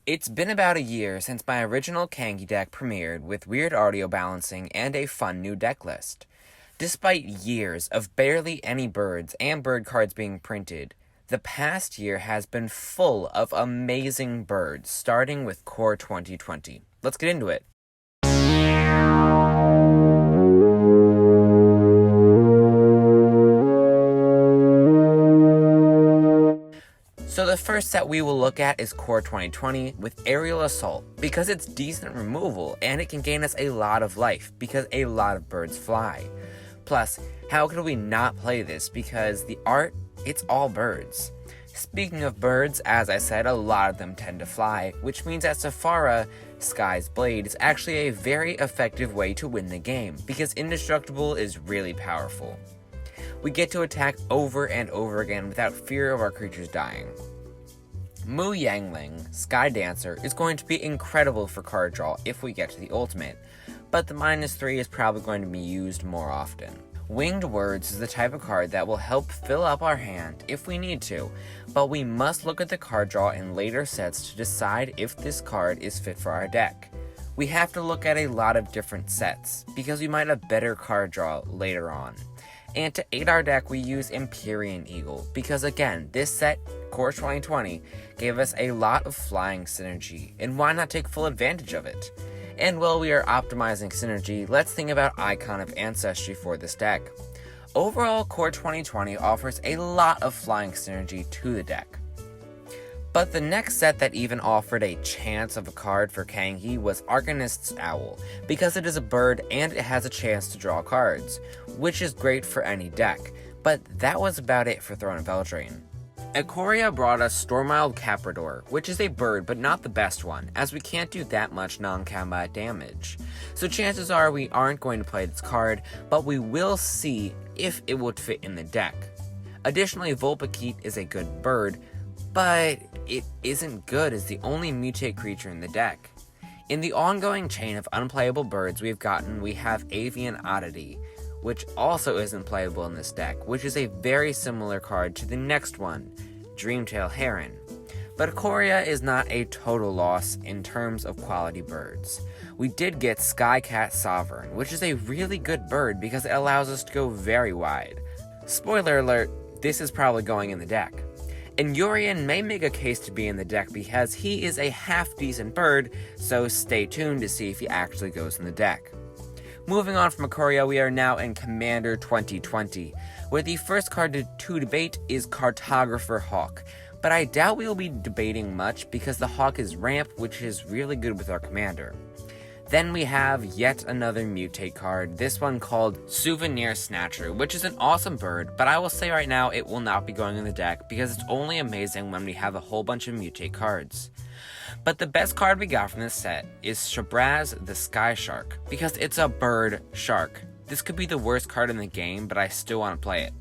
It's been about a year since my original Kangee deck premiered with weird audio balancing and a fun new deck list. Despite years of barely any birds and bird cards being printed, the past year has been full of amazing birds, starting with Core 2020. Let's get into it. So the first set we will look at is Core 2020 with Aerial Assault, because it's decent removal and it can gain us a lot of life because a lot of birds fly. Plus, how could we not play this because the art, it's all birds. Speaking of birds, as I said, a lot of them tend to fly, which means that Safara, Sky's Blade, is actually a very effective way to win the game because Indestructible is really powerful. We get to attack over and over again without fear of our creatures dying. Mu Yangling, Sky Dancer, is going to be incredible for card draw if we get to the ultimate, but the -3 is probably going to be used more often. Winged Words is the type of card that will help fill up our hand if we need to, but we must look at the card draw in later sets to decide if this card is fit for our deck. We have to look at a lot of different sets, because we might have better card draw later on. And to aid our deck, we use Empyrean Eagle, because again, this set, Core 2020, gave us a lot of flying synergy, and why not take full advantage of it? And while we are optimizing synergy, let's think about Icon of Ancestry for this deck. Overall, Core 2020 offers a lot of flying synergy to the deck. But the next set that even offered a chance of a card for Kangee was Arcanist's Owl, because it is a bird and it has a chance to draw cards, which is great for any deck, but that was about it for Throne of Eldraine. Ikoria brought us Stormiled Caprador, which is a bird but not the best one, as we can't do that much non-combat damage. So chances are we aren't going to play this card, but we will see if it would fit in the deck. Additionally, Vulpikeet is a good bird, but it isn't good as the only mutate creature in the deck. In the ongoing chain of unplayable birds we have Avian Oddity, which also isn't playable in this deck, which is a very similar card to the next one, Dreamtail Heron. But Ikoria is not a total loss in terms of quality birds. We did get Skycat Sovereign, which is a really good bird because it allows us to go very wide. Spoiler alert, this is probably going in the deck. And Yorion may make a case to be in the deck because he is a half-decent bird, so stay tuned to see if he actually goes in the deck. Moving on from Ikoria, we are now in Commander 2020, where the first card to debate is Cartographer Hawk, but I doubt we will be debating much because the Hawk is ramp, which is really good with our commander. Then we have yet another mutate card, this one called Souvenir Snatcher, which is an awesome bird, but I will say right now it will not be going in the deck because it's only amazing when we have a whole bunch of mutate cards. But the best card we got from this set is Shabraz the Sky Shark, because it's a bird shark. This could be the worst card in the game, but I still want to play it.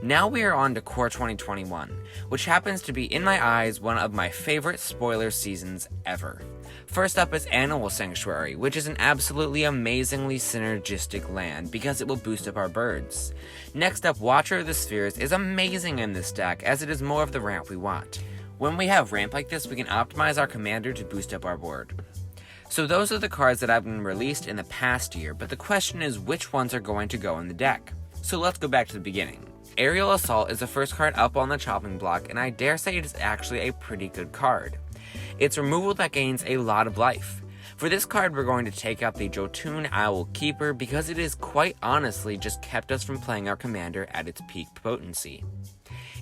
Now we are on to Core 2021, which happens to be, in my eyes, one of my favorite spoiler seasons ever. First up is Animal Sanctuary, which is an absolutely amazingly synergistic land because it will boost up our birds. Next up, Watcher of the Spheres is amazing in this deck as it is more of the ramp we want. When we have ramp like this, we can optimize our commander to boost up our board. So those are the cards that have been released in the past year, but the question is which ones are going to go in the deck. So let's go back to the beginning. Aerial Assault is the first card up on the chopping block, and I dare say it is actually a pretty good card. It's removal that gains a lot of life. For this card, we're going to take out the Jotun Owl Keeper because it is quite honestly just kept us from playing our commander at its peak potency.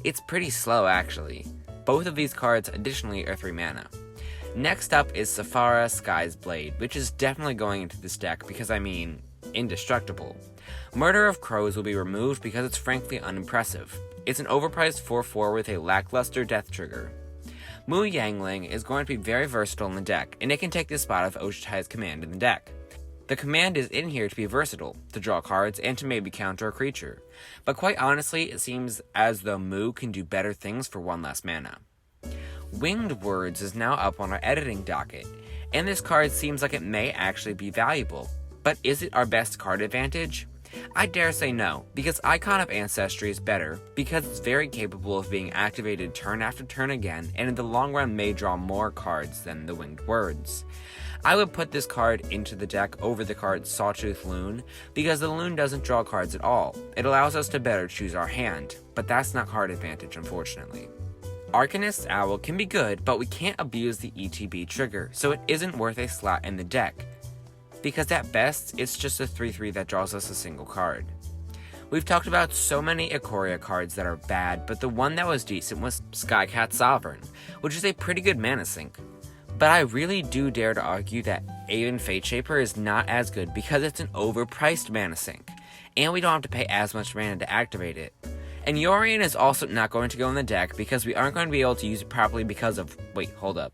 It's pretty slow actually. Both of these cards additionally are 3 mana. Next up is Safara Sky's Blade, which is definitely going into this deck because indestructible. Murder of Crows will be removed because it's frankly unimpressive. It's an overpriced 4/4 with a lackluster death trigger. Mu Yangling is going to be very versatile in the deck, and it can take the spot of Oshitai's command in the deck. The command is in here to be versatile, to draw cards, and to maybe counter a creature. But quite honestly, it seems as though Mu can do better things for 1 less mana. Winged Words is now up on our editing docket, and this card seems like it may actually be valuable. But is it our best card advantage? I dare say no, because Icon of Ancestry is better, because it's very capable of being activated turn after turn again, and in the long run may draw more cards than the Winged Words. I would put this card into the deck over the card Sawtooth Loon, because the Loon doesn't draw cards at all. It allows us to better choose our hand, but that's not card advantage, unfortunately. Arcanist's Owl can be good, but we can't abuse the ETB trigger, so it isn't worth a slot in the deck, because at best, it's just a 3/3 that draws us a single card. We've talked about so many Ikoria cards that are bad, but the one that was decent was Skycat Sovereign, which is a pretty good mana sink. But I really do dare to argue that Aven Fateshaper is not as good because it's an overpriced mana sink, and we don't have to pay as much mana to activate it. And Yorion is also not going to go in the deck because we aren't going to be able to use it properly because of... Wait, hold up.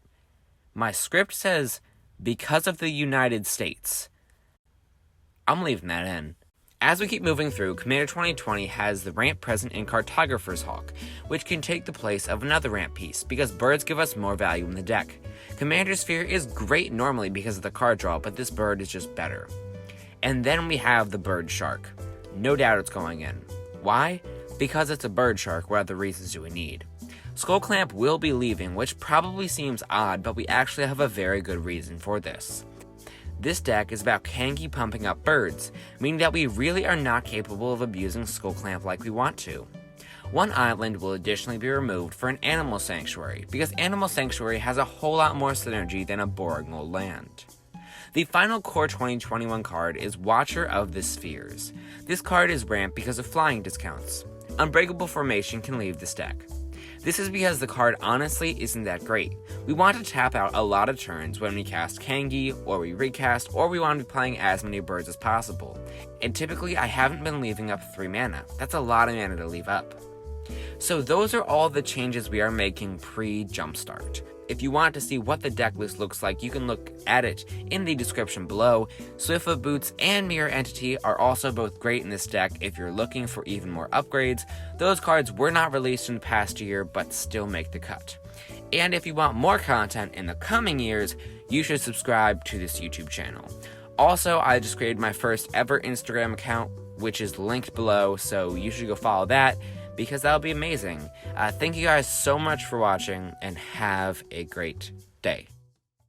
My script says, because of the United States. I'm leaving that in. As we keep moving through, Commander 2020 has the ramp present in Cartographer's Hawk, which can take the place of another ramp piece, because birds give us more value in the deck. Commander Sphere is great normally because of the card draw, but this bird is just better. And then we have the Bird Shark. No doubt it's going in. Why? Because it's a bird shark. What other reasons do we need? Skullclamp will be leaving, which probably seems odd, but we actually have a very good reason for this. This deck is about Kangee pumping up birds, meaning that we really are not capable of abusing Skullclamp like we want to. One island will additionally be removed for an Animal Sanctuary, because Animal Sanctuary has a whole lot more synergy than a boring old land. The final Core 2021 card is Watcher of the Spheres. This card is ramped because of flying discounts. Unbreakable Formation can leave this deck. This is because the card honestly isn't that great. We want to tap out a lot of turns when we cast Kangee, or we recast, or we want to be playing as many birds as possible. And typically I haven't been leaving up 3 mana. That's a lot of mana to leave up. So those are all the changes we are making pre-Jumpstart. If you want to see what the deck list looks like, you can look at it in the description below. Swiftfoot Boots and Mirror Entity are also both great in this deck if you're looking for even more upgrades. Those cards were not released in the past year, but still make the cut. And if you want more content in the coming years, you should subscribe to this YouTube channel. Also, I just created my first ever Instagram account, which is linked below, so you should go follow that, because that'll be amazing. Thank you guys so much for watching, and have a great day.